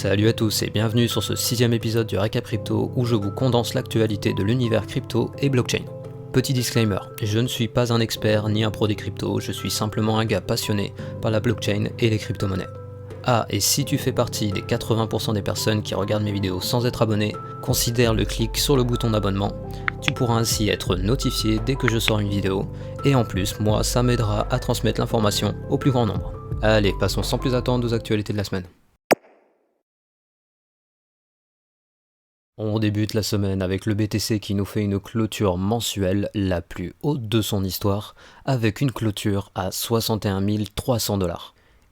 Salut à tous et bienvenue sur ce 6ème épisode du Récap Crypto où je vous condense l'actualité de l'univers crypto et blockchain. Petit disclaimer, je ne suis pas un expert ni un pro des cryptos, je suis simplement un gars passionné par la blockchain et les crypto-monnaies. Ah, et si tu fais partie des 80% des personnes qui regardent mes vidéos sans être abonné, considère le clic sur le bouton d'abonnement. Tu pourras ainsi être notifié dès que je sors une vidéo, et en plus, moi, ça m'aidera à transmettre l'information au plus grand nombre. Allez, passons sans plus attendre aux actualités de la semaine. On débute la semaine avec le BTC qui nous fait une clôture mensuelle la plus haute de son histoire, avec une clôture à 61 300 $.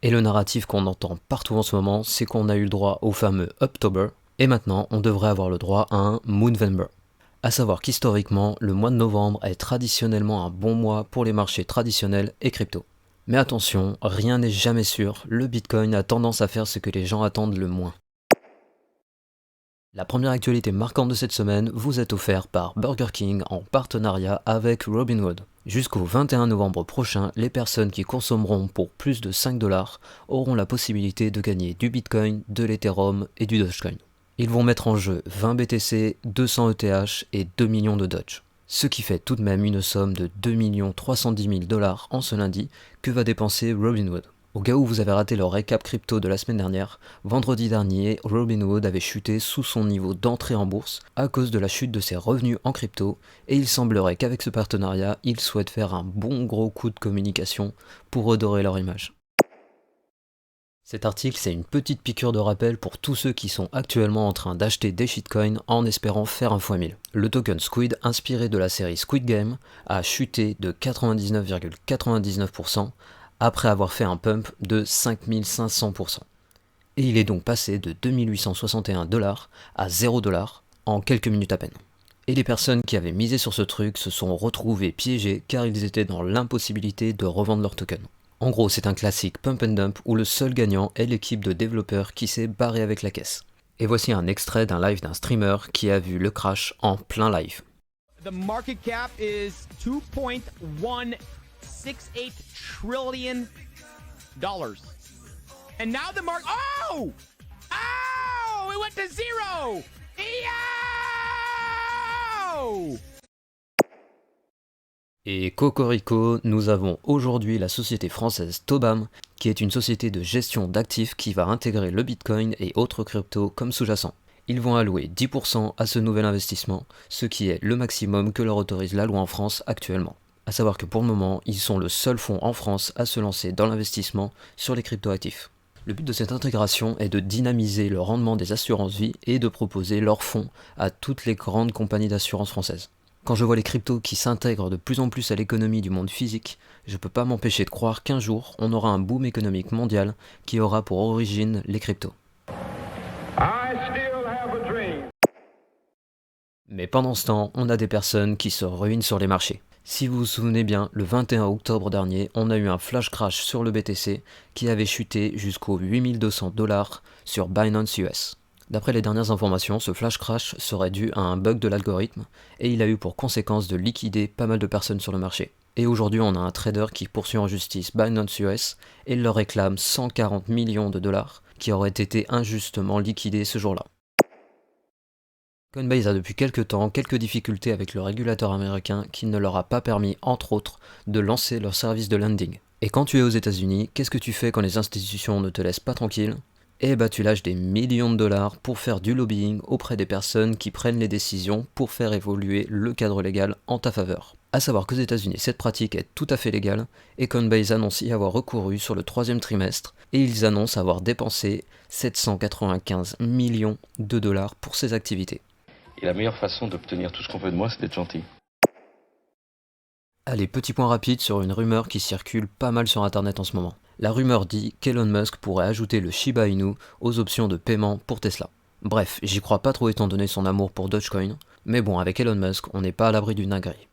Et le narratif qu'on entend partout en ce moment, c'est qu'on a eu le droit au fameux Uptober, et maintenant on devrait avoir le droit à un Moonvember. A savoir qu'historiquement, le mois de novembre est traditionnellement un bon mois pour les marchés traditionnels et crypto. Mais attention, rien n'est jamais sûr, le Bitcoin a tendance à faire ce que les gens attendent le moins. La première actualité marquante de cette semaine vous est offerte par Burger King en partenariat avec Robinhood. Jusqu'au 21 novembre prochain, les personnes qui consommeront pour plus de 5 $ auront la possibilité de gagner du Bitcoin, de l'Ethereum et du Dogecoin. Ils vont mettre en jeu 20 BTC, 200 ETH et 2 millions de Doge. Ce qui fait tout de même une somme de 2 310 000 $ en ce lundi que va dépenser Robinhood. Au cas où vous avez raté le récap crypto de la semaine dernière, vendredi dernier, Robinhood avait chuté sous son niveau d'entrée en bourse à cause de la chute de ses revenus en crypto, et il semblerait qu'avec ce partenariat, ils souhaitent faire un bon gros coup de communication pour redorer leur image. Cet article, c'est une petite piqûre de rappel pour tous ceux qui sont actuellement en train d'acheter des shitcoins en espérant faire un x1000. Le token Squid, inspiré de la série Squid Game, a chuté de 99,99% après avoir fait un pump de 5500%. Et il est donc passé de 2861 $ à 0 $ en quelques minutes à peine. Et les personnes qui avaient misé sur ce truc se sont retrouvées piégées car ils étaient dans l'impossibilité de revendre leur token. En gros, c'est un classique pump and dump où le seul gagnant est l'équipe de développeurs qui s'est barrée avec la caisse. Et voici un extrait d'un live d'un streamer qui a vu le crash en plein live. The market cap is 2.168 trillion dollars. And now the market, oh! Oh! It went to zero! Yo! Et cocorico, nous avons aujourd'hui la société française Tobam, qui est une société de gestion d'actifs qui va intégrer le Bitcoin et autres cryptos comme sous-jacent. Ils vont allouer 10% à ce nouvel investissement, ce qui est le maximum que leur autorise la loi en France actuellement. A savoir que pour le moment, ils sont le seul fonds en France à se lancer dans l'investissement sur les cryptoactifs. Le but de cette intégration est de dynamiser le rendement des assurances-vie et de proposer leurs fonds à toutes les grandes compagnies d'assurance françaises. Quand je vois les cryptos qui s'intègrent de plus en plus à l'économie du monde physique, je peux pas m'empêcher de croire qu'un jour, on aura un boom économique mondial qui aura pour origine les cryptos. Mais pendant ce temps, on a des personnes qui se ruinent sur les marchés. Si vous vous souvenez bien, le 21 octobre dernier, on a eu un flash crash sur le BTC qui avait chuté jusqu'aux 8200 $ sur Binance US. D'après les dernières informations, ce flash crash serait dû à un bug de l'algorithme et il a eu pour conséquence de liquider pas mal de personnes sur le marché. Et aujourd'hui, on a un trader qui poursuit en justice Binance US et leur réclame 140 millions de dollars qui auraient été injustement liquidés ce jour-là. Coinbase a depuis quelques temps quelques difficultés avec le régulateur américain qui ne leur a pas permis, entre autres, de lancer leur service de lending. Et quand tu es aux États-Unis, qu'est-ce que tu fais quand les institutions ne te laissent pas tranquille ? Eh bah tu lâches des millions de dollars pour faire du lobbying auprès des personnes qui prennent les décisions pour faire évoluer le cadre légal en ta faveur. A savoir qu'aux États-Unis, cette pratique est tout à fait légale et Coinbase annonce y avoir recouru sur le 3e trimestre et ils annoncent avoir dépensé 795 millions de dollars pour ces activités. Et la meilleure façon d'obtenir tout ce qu'on veut de moi, c'est d'être gentil. Allez, petit point rapide sur une rumeur qui circule pas mal sur internet en ce moment. La rumeur dit qu'Elon Musk pourrait ajouter le Shiba Inu aux options de paiement pour Tesla. Bref, j'y crois pas trop étant donné son amour pour Dogecoin, mais bon, avec Elon Musk, on n'est pas à l'abri d'une dinguerie.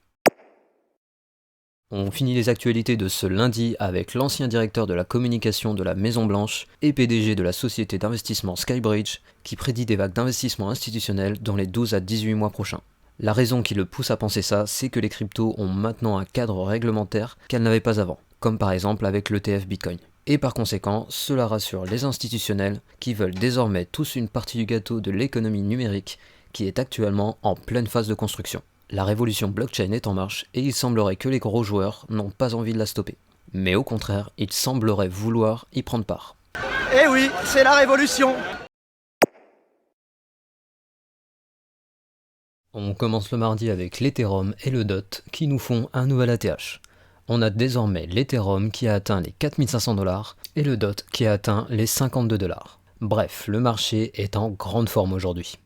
On finit les actualités de ce lundi avec l'ancien directeur de la communication de la Maison Blanche et PDG de la société d'investissement Skybridge qui prédit des vagues d'investissement institutionnels dans les 12 à 18 mois prochains. La raison qui le pousse à penser ça, c'est que les cryptos ont maintenant un cadre réglementaire qu'elles n'avaient pas avant, comme par exemple avec l'ETF Bitcoin. Et par conséquent, cela rassure les institutionnels qui veulent désormais tous une partie du gâteau de l'économie numérique qui est actuellement en pleine phase de construction. La révolution blockchain est en marche et il semblerait que les gros joueurs n'ont pas envie de la stopper. Mais au contraire, ils sembleraient vouloir y prendre part. Eh oui, c'est la révolution! On commence le mardi avec l'Ethereum et le DOT qui nous font un nouvel ATH. On a désormais l'Ethereum qui a atteint les 4500 $ et le DOT qui a atteint les 52 $. Bref, le marché est en grande forme aujourd'hui.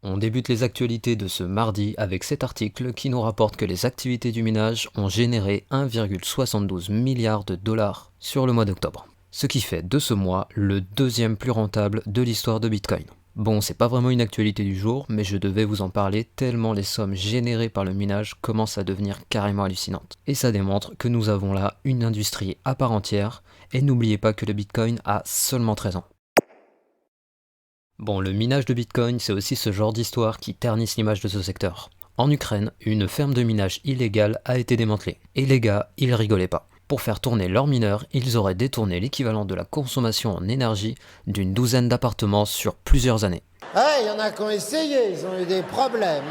On débute les actualités de ce mardi avec cet article qui nous rapporte que les activités du minage ont généré 1,72 milliard de dollars sur le mois d'octobre. Ce qui fait de ce mois le deuxième plus rentable de l'histoire de Bitcoin. Bon, c'est pas vraiment une actualité du jour, mais je devais vous en parler tellement les sommes générées par le minage commencent à devenir carrément hallucinantes. Et ça démontre que nous avons là une industrie à part entière, et n'oubliez pas que le Bitcoin a seulement 13 ans. Bon, le minage de Bitcoin, c'est aussi ce genre d'histoire qui ternissent l'image de ce secteur. En Ukraine, une ferme de minage illégale a été démantelée, et les gars, ils rigolaient pas. Pour faire tourner leurs mineurs, ils auraient détourné l'équivalent de la consommation en énergie d'une douzaine d'appartements sur plusieurs années. Il y en a qui ont essayé, ils ont eu des problèmes.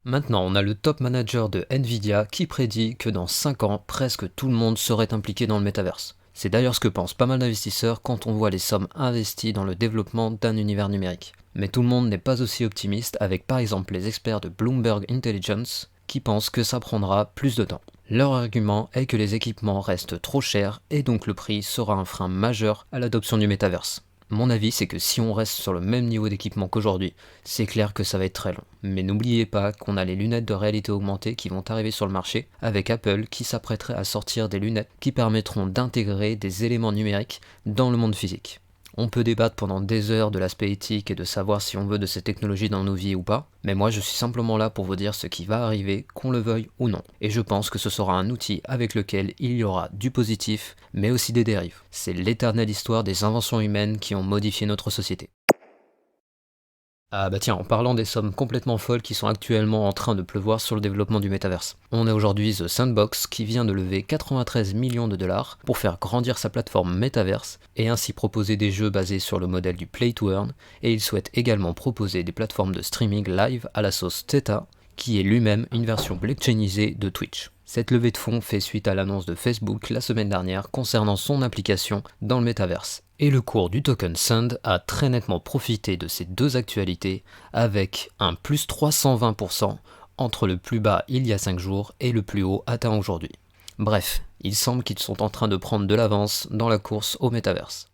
Maintenant, on a le top manager de Nvidia qui prédit que dans 5 ans, presque tout le monde serait impliqué dans le métaverse. C'est d'ailleurs ce que pensent pas mal d'investisseurs quand on voit les sommes investies dans le développement d'un univers numérique. Mais tout le monde n'est pas aussi optimiste avec par exemple les experts de Bloomberg Intelligence qui pensent que ça prendra plus de temps. Leur argument est que les équipements restent trop chers et donc le prix sera un frein majeur à l'adoption du métaverse. Mon avis, c'est que si on reste sur le même niveau d'équipement qu'aujourd'hui, c'est clair que ça va être très long. Mais n'oubliez pas qu'on a les lunettes de réalité augmentée qui vont arriver sur le marché, avec Apple qui s'apprêterait à sortir des lunettes qui permettront d'intégrer des éléments numériques dans le monde physique. On peut débattre pendant des heures de l'aspect éthique et de savoir si on veut de ces technologies dans nos vies ou pas, mais moi je suis simplement là pour vous dire ce qui va arriver, qu'on le veuille ou non. Et je pense que ce sera un outil avec lequel il y aura du positif, mais aussi des dérives. C'est l'éternelle histoire des inventions humaines qui ont modifié notre société. Ah bah tiens, en parlant des sommes complètement folles qui sont actuellement en train de pleuvoir sur le développement du métaverse. On a aujourd'hui The Sandbox qui vient de lever 93 millions de dollars pour faire grandir sa plateforme Metaverse et ainsi proposer des jeux basés sur le modèle du Play to Earn, et il souhaite également proposer des plateformes de streaming live à la sauce Theta, qui est lui-même une version blockchainisée de Twitch. Cette levée de fonds fait suite à l'annonce de Facebook la semaine dernière concernant son implication dans le métaverse. Et le cours du token Sand a très nettement profité de ces deux actualités avec un plus 320% entre le plus bas il y a 5 jours et le plus haut atteint aujourd'hui. Bref, il semble qu'ils sont en train de prendre de l'avance dans la course au métaverse.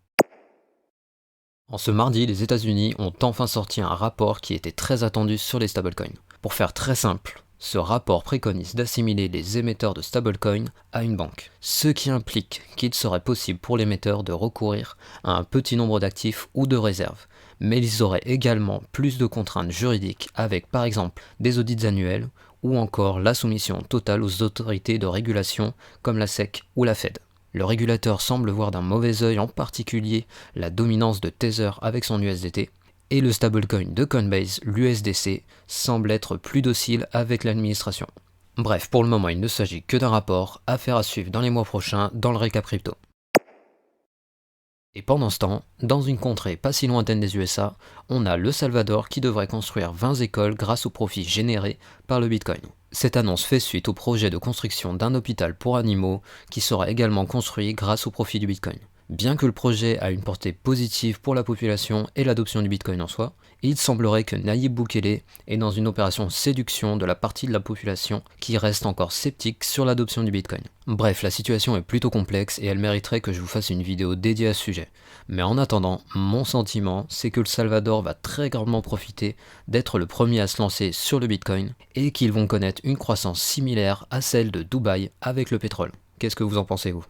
En ce mardi, les États-Unis ont enfin sorti un rapport qui était très attendu sur les stablecoins. Pour faire très simple, ce rapport préconise d'assimiler les émetteurs de stablecoins à une banque, ce qui implique qu'il serait possible pour l'émetteur de recourir à un petit nombre d'actifs ou de réserves, mais ils auraient également plus de contraintes juridiques avec par exemple des audits annuels ou encore la soumission totale aux autorités de régulation comme la SEC ou la Fed. Le régulateur semble voir d'un mauvais œil en particulier la dominance de Tether avec son USDT, et le stablecoin de Coinbase, l'USDC, semble être plus docile avec l'administration. Bref, pour le moment, il ne s'agit que d'un rapport, affaire à suivre dans les mois prochains dans le récap crypto. Et pendant ce temps, dans une contrée pas si lointaine des USA, on a le Salvador qui devrait construire 20 écoles grâce aux profits générés par le Bitcoin. Cette annonce fait suite au projet de construction d'un hôpital pour animaux qui sera également construit grâce au profit du Bitcoin. Bien que le projet a une portée positive pour la population et l'adoption du Bitcoin en soi, il semblerait que Nayib Bukele est dans une opération séduction de la partie de la population qui reste encore sceptique sur l'adoption du Bitcoin. Bref, la situation est plutôt complexe et elle mériterait que je vous fasse une vidéo dédiée à ce sujet. Mais en attendant, mon sentiment, c'est que le Salvador va très grandement profiter d'être le premier à se lancer sur le Bitcoin et qu'ils vont connaître une croissance similaire à celle de Dubaï avec le pétrole. Qu'est-ce que vous en pensez, vous ?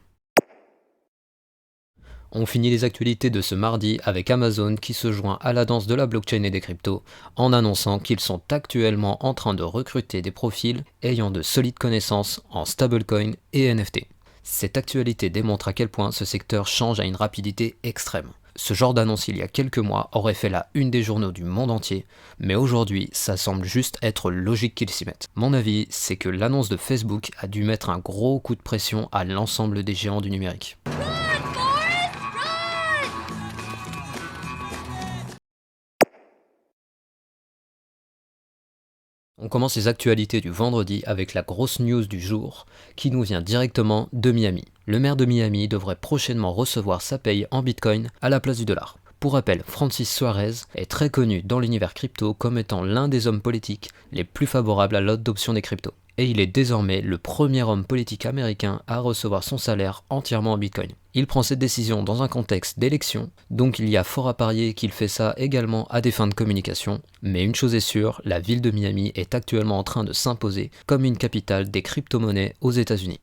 On finit les actualités de ce mardi avec Amazon qui se joint à la danse de la blockchain et des cryptos en annonçant qu'ils sont actuellement en train de recruter des profils ayant de solides connaissances en stablecoin et NFT. Cette actualité démontre à quel point ce secteur change à une rapidité extrême. Ce genre d'annonce il y a quelques mois aurait fait la une des journaux du monde entier, mais aujourd'hui ça semble juste être logique qu'ils s'y mettent. Mon avis, c'est que l'annonce de Facebook a dû mettre un gros coup de pression à l'ensemble des géants du numérique. On commence les actualités du vendredi avec la grosse news du jour qui nous vient directement de Miami. Le maire de Miami devrait prochainement recevoir sa paye en bitcoin à la place du dollar. Pour rappel, Francis Suarez est très connu dans l'univers crypto comme étant l'un des hommes politiques les plus favorables à l'adoption des cryptos. Et il est désormais le premier homme politique américain à recevoir son salaire entièrement en bitcoin. Il prend cette décision dans un contexte d'élection, donc il y a fort à parier qu'il fait ça également à des fins de communication, mais une chose est sûre, la ville de Miami est actuellement en train de s'imposer comme une capitale des crypto-monnaies aux États-Unis.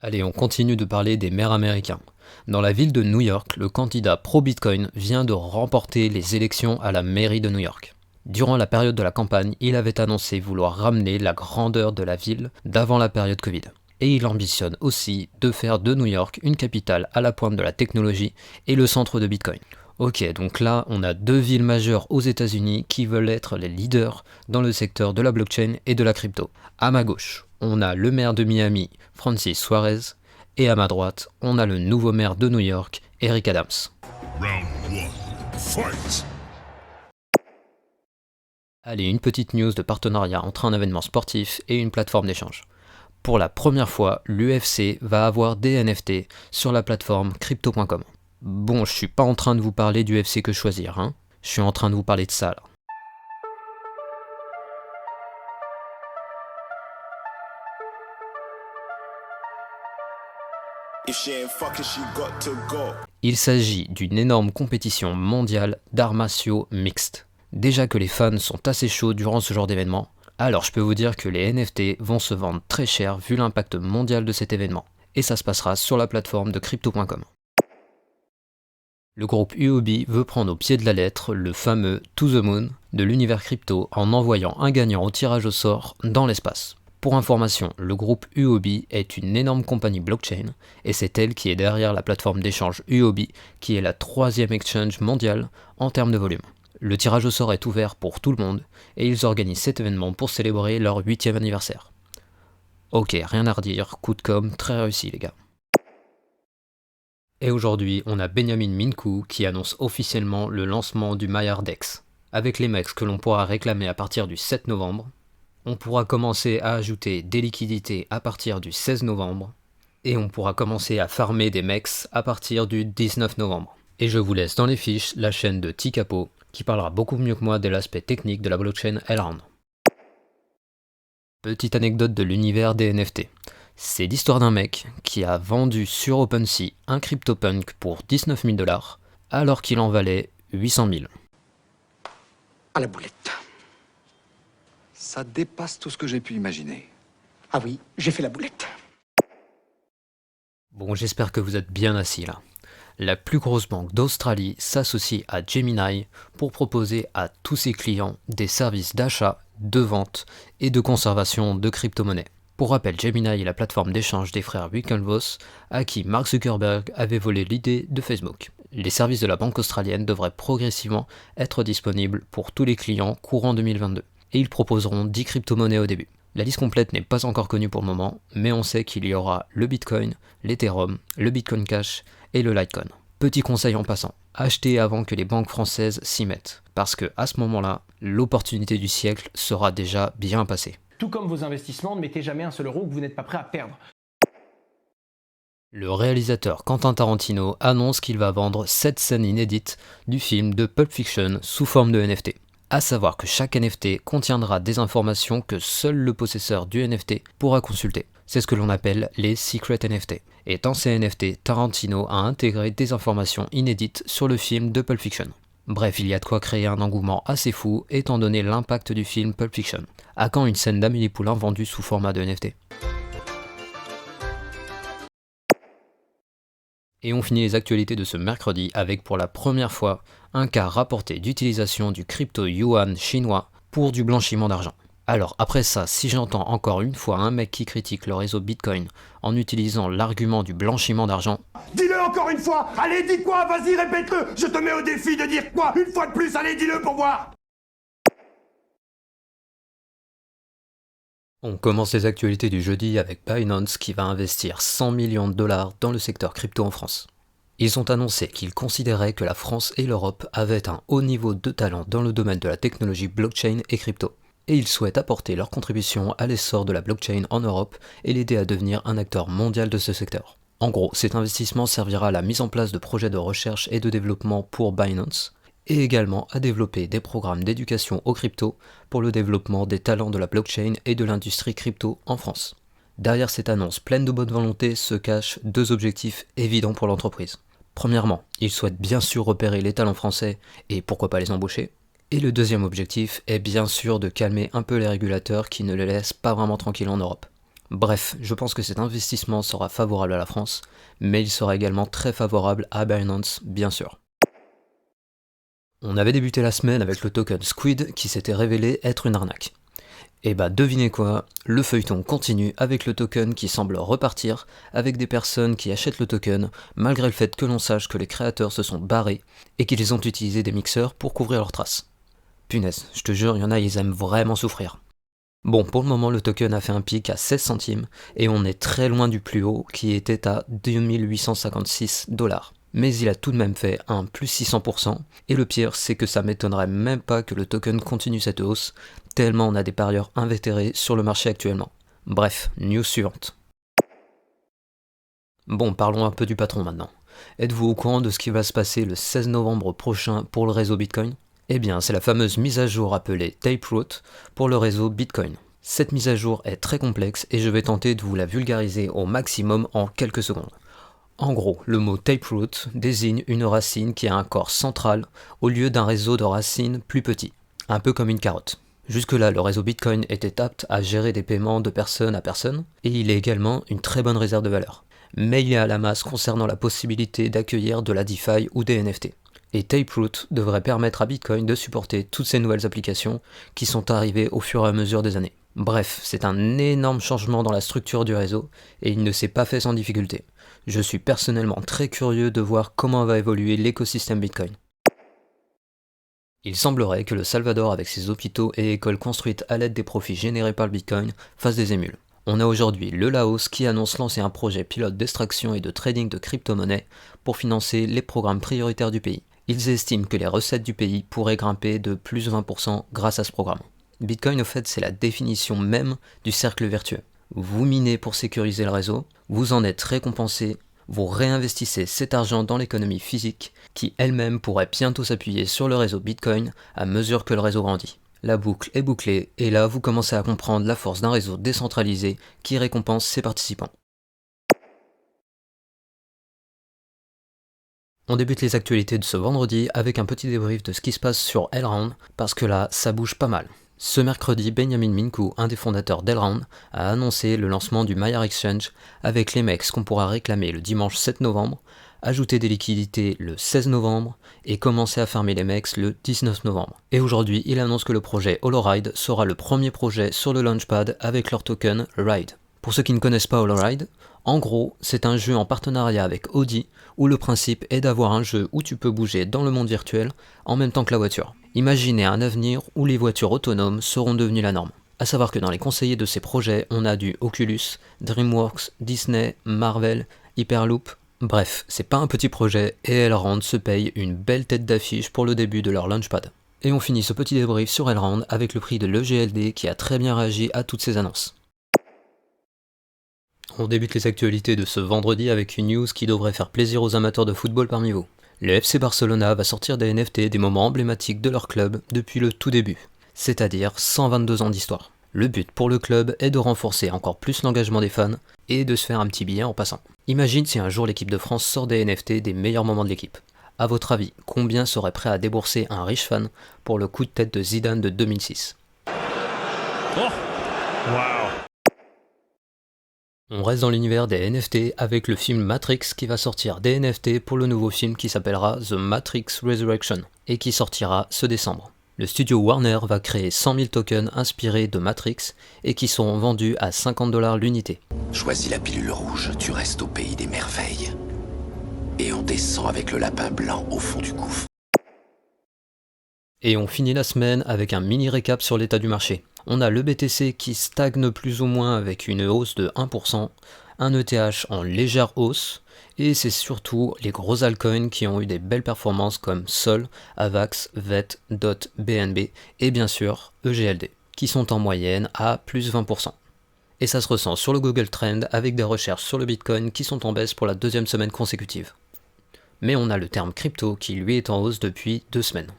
Allez, on continue de parler des maires américains. Dans la ville de New York, le candidat pro-Bitcoin vient de remporter les élections à la mairie de New York. Durant la période de la campagne, il avait annoncé vouloir ramener la grandeur de la ville d'avant la période Covid. Et il ambitionne aussi de faire de New York une capitale à la pointe de la technologie et le centre de Bitcoin. Ok, donc là, on a deux villes majeures aux États-Unis qui veulent être les leaders dans le secteur de la blockchain et de la crypto. À ma gauche, on a le maire de Miami, Francis Suarez, et à ma droite, on a le nouveau maire de New York, Eric Adams. Round one, fight! Allez, une petite news de partenariat entre un événement sportif et une plateforme d'échange. Pour la première fois, l'UFC va avoir des NFT sur la plateforme crypto.com. Bon, je suis pas en train de vous parler du UFC que choisir, hein. Je suis en train de vous parler de ça là. Il s'agit d'une énorme compétition mondiale d'arts martiaux mixtes. Déjà que les fans sont assez chauds durant ce genre d'événement, alors je peux vous dire que les NFT vont se vendre très cher vu l'impact mondial de cet événement. Et ça se passera sur la plateforme de crypto.com. Le groupe UOB veut prendre au pied de la lettre le fameux To The Moon de l'univers crypto en envoyant un gagnant au tirage au sort dans l'espace. Pour information, le groupe UOB est une énorme compagnie blockchain et c'est elle qui est derrière la plateforme d'échange UOB qui est la 3e exchange mondiale en termes de volume. Le tirage au sort est ouvert pour tout le monde et ils organisent cet événement pour célébrer leur 8e anniversaire. Ok, rien à redire, coup de com' très réussi les gars. Et aujourd'hui, on a Benjamin Minkou qui annonce officiellement le lancement du Maillard Dex. Avec les MEX que l'on pourra réclamer à partir du 7 novembre, on pourra commencer à ajouter des liquidités à partir du 16 novembre, et on pourra commencer à farmer des MEX à partir du 19 novembre. Et je vous laisse dans les fiches la chaîne de Tcapo, qui parlera beaucoup mieux que moi de l'aspect technique de la blockchain Elrond. Petite anecdote de l'univers des NFT. C'est l'histoire d'un mec qui a vendu sur OpenSea un CryptoPunk pour 19 000 $, alors qu'il en valait 800 000. À la boulette. Ça dépasse tout ce que j'ai pu imaginer. Ah oui, j'ai fait la boulette. Bon, j'espère que vous êtes bien assis là. La plus grosse banque d'Australie s'associe à Gemini pour proposer à tous ses clients des services d'achat, de vente et de conservation de crypto-monnaies. Pour rappel, Gemini est la plateforme d'échange des frères Winklevoss à qui Mark Zuckerberg avait volé l'idée de Facebook. Les services de la banque australienne devraient progressivement être disponibles pour tous les clients courant 2022 et ils proposeront 10 crypto-monnaies au début. La liste complète n'est pas encore connue pour le moment, mais on sait qu'il y aura le Bitcoin, l'Ethereum, le Bitcoin Cash et le Litecoin. Petit conseil en passant, achetez avant que les banques françaises s'y mettent, parce que à ce moment-là, l'opportunité du siècle sera déjà bien passée. Tout comme vos investissements, ne mettez jamais un seul euro que vous n'êtes pas prêt à perdre. Le réalisateur Quentin Tarantino annonce qu'il va vendre 7 scènes inédites du film de Pulp Fiction sous forme de NFT. À savoir que chaque NFT contiendra des informations que seul le possesseur du NFT pourra consulter. C'est ce que l'on appelle les secret NFT. Et dans ces NFT, Tarantino a intégré des informations inédites sur le film de Pulp Fiction. Bref, il y a de quoi créer un engouement assez fou étant donné l'impact du film Pulp Fiction. À quand une scène d'Amélie Poulain vendue sous format de NFT? Et on finit les actualités de ce mercredi avec pour la première fois un cas rapporté d'utilisation du crypto yuan chinois pour du blanchiment d'argent. Alors après ça, si j'entends encore une fois un mec qui critique le réseau Bitcoin en utilisant l'argument du blanchiment d'argent, dis-le encore une fois. Allez, dis quoi? Vas-y, répète-le. Je te mets au défi de dire quoi une fois de plus. Allez, dis-le pour voir. on commence les actualités du jeudi avec Binance qui va investir 100 millions de dollars dans le secteur crypto en France. Ils ont annoncé qu'ils considéraient que la France et l'Europe avaient un haut niveau de talent dans le domaine de la technologie blockchain et crypto. Et ils souhaitent apporter leur contribution à l'essor de la blockchain en Europe et l'aider à devenir un acteur mondial de ce secteur. En gros, cet investissement servira à la mise en place de projets de recherche et de développement pour Binance, et également à développer des programmes d'éducation aux crypto pour le développement des talents de la blockchain et de l'industrie crypto en France. Derrière cette annonce pleine de bonne volonté se cachent deux objectifs évidents pour l'entreprise. Premièrement, ils souhaitent bien sûr repérer les talents français et pourquoi pas les embaucher. Et le deuxième objectif est bien sûr de calmer un peu les régulateurs qui ne les laissent pas vraiment tranquilles en Europe. Bref, je pense que cet investissement sera favorable à la France, mais il sera également très favorable à Binance, bien sûr. On avait débuté la semaine avec le token Squid qui s'était révélé être une arnaque. Et bah devinez quoi, le feuilleton continue avec le token qui semble repartir, avec des personnes qui achètent le token, malgré le fait que l'on sache que les créateurs se sont barrés et qu'ils ont utilisé des mixeurs pour couvrir leurs traces. Punaise, je te jure, il y en a, ils aiment vraiment souffrir. Bon, pour le moment, le token a fait un pic à 16 centimes, et on est très loin du plus haut, qui était à 2856 $. Mais il a tout de même fait un plus 600%, et le pire, c'est que ça m'étonnerait même pas que le token continue cette hausse, tellement on a des parieurs invétérés sur le marché actuellement. Bref, news suivante. Bon, parlons un peu du patron maintenant. Êtes-vous au courant de ce qui va se passer le 16 novembre prochain pour le réseau Bitcoin ? Eh bien, c'est la fameuse mise à jour appelée Taproot pour le réseau Bitcoin. Cette mise à jour est très complexe et je vais tenter de vous la vulgariser au maximum en quelques secondes. En gros, le mot Taproot désigne une racine qui a un corps central au lieu d'un réseau de racines plus petit, un peu comme une carotte. Jusque-là, le réseau Bitcoin était apte à gérer des paiements de personne à personne et il est également une très bonne réserve de valeur. Mais il est à la masse concernant la possibilité d'accueillir de la DeFi ou des NFT. Et Taproot devrait permettre à Bitcoin de supporter toutes ces nouvelles applications qui sont arrivées au fur et à mesure des années. Bref, c'est un énorme changement dans la structure du réseau et il ne s'est pas fait sans difficulté. Je suis personnellement très curieux de voir comment va évoluer l'écosystème Bitcoin. Il semblerait que le Salvador, avec ses hôpitaux et écoles construites à l'aide des profits générés par le Bitcoin, fasse des émules. On a aujourd'hui le Laos qui annonce lancer un projet pilote d'extraction et de trading de crypto-monnaies pour financer les programmes prioritaires du pays. Ils estiment que les recettes du pays pourraient grimper de plus de 20% grâce à ce programme. Bitcoin, au fait, c'est la définition même du cercle vertueux. Vous minez pour sécuriser le réseau, vous en êtes récompensé, vous réinvestissez cet argent dans l'économie physique qui elle-même pourrait bientôt s'appuyer sur le réseau Bitcoin à mesure que le réseau grandit. La boucle est bouclée et là vous commencez à comprendre la force d'un réseau décentralisé qui récompense ses participants. On débute les actualités de ce vendredi avec un petit débrief de ce qui se passe sur Elrond, parce que là, ça bouge pas mal. Ce mercredi, Benjamin Minkou, un des fondateurs d'Elrond, a annoncé le lancement du Maiar Exchange avec les MEX qu'on pourra réclamer le dimanche 7 novembre, ajouter des liquidités le 16 novembre et commencer à farmer les MEX le 19 novembre. Et aujourd'hui, il annonce que le projet HoloRide sera le premier projet sur le Launchpad avec leur token Ride. Pour ceux qui ne connaissent pas HoloRide, en gros, c'est un jeu en partenariat avec Audi où le principe est d'avoir un jeu où tu peux bouger dans le monde virtuel en même temps que la voiture. Imaginez un avenir où les voitures autonomes seront devenues la norme. A savoir que dans les conseillers de ces projets, on a du Oculus, DreamWorks, Disney, Marvel, Hyperloop. Bref, c'est pas un petit projet et Elrond se paye une belle tête d'affiche pour le début de leur Launchpad. Et on finit ce petit débrief sur Elrond avec le prix de l'EGLD qui a très bien réagi à toutes ces annonces. On débute les actualités de ce vendredi avec une news qui devrait faire plaisir aux amateurs de football parmi vous. Le FC Barcelona va sortir des NFT des moments emblématiques de leur club depuis le tout début, c'est-à-dire 122 ans d'histoire. Le but pour le club est de renforcer encore plus l'engagement des fans et de se faire un petit billet en passant. Imagine si un jour l'équipe de France sort des NFT des meilleurs moments de l'équipe. A votre avis, combien serait prêt à débourser un riche fan pour le coup de tête de Zidane de 2006 ? On reste dans l'univers des NFT avec le film Matrix qui va sortir des NFT pour le nouveau film qui s'appellera The Matrix Resurrection et qui sortira ce décembre. Le studio Warner va créer 100 000 tokens inspirés de Matrix et qui seront vendus à 50$ l'unité. Choisis la pilule rouge, tu restes au pays des merveilles. Et on descend avec le lapin blanc au fond du gouffre. Et on finit la semaine avec un mini récap sur l'état du marché. On a le BTC qui stagne plus ou moins avec une hausse de 1%, un ETH en légère hausse, et c'est surtout les gros altcoins qui ont eu des belles performances comme Sol, Avax, VET, DOT, BNB et bien sûr EGLD, qui sont en moyenne à plus 20%. Et ça se ressent sur le Google Trend avec des recherches sur le Bitcoin qui sont en baisse pour la deuxième semaine consécutive. Mais on a le terme crypto qui lui est en hausse depuis 2 semaines.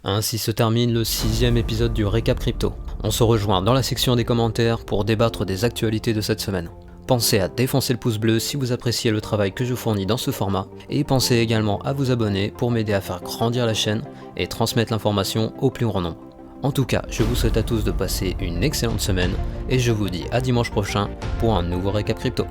Ainsi se termine le 6e épisode du Récap Crypto. On se rejoint dans la section des commentaires pour débattre des actualités de cette semaine. Pensez à défoncer le pouce bleu si vous appréciez le travail que je fournis dans ce format, et pensez également à vous abonner pour m'aider à faire grandir la chaîne et transmettre l'information au plus grand nombre. En tout cas, je vous souhaite à tous de passer une excellente semaine, et je vous dis à dimanche prochain pour un nouveau Récap Crypto.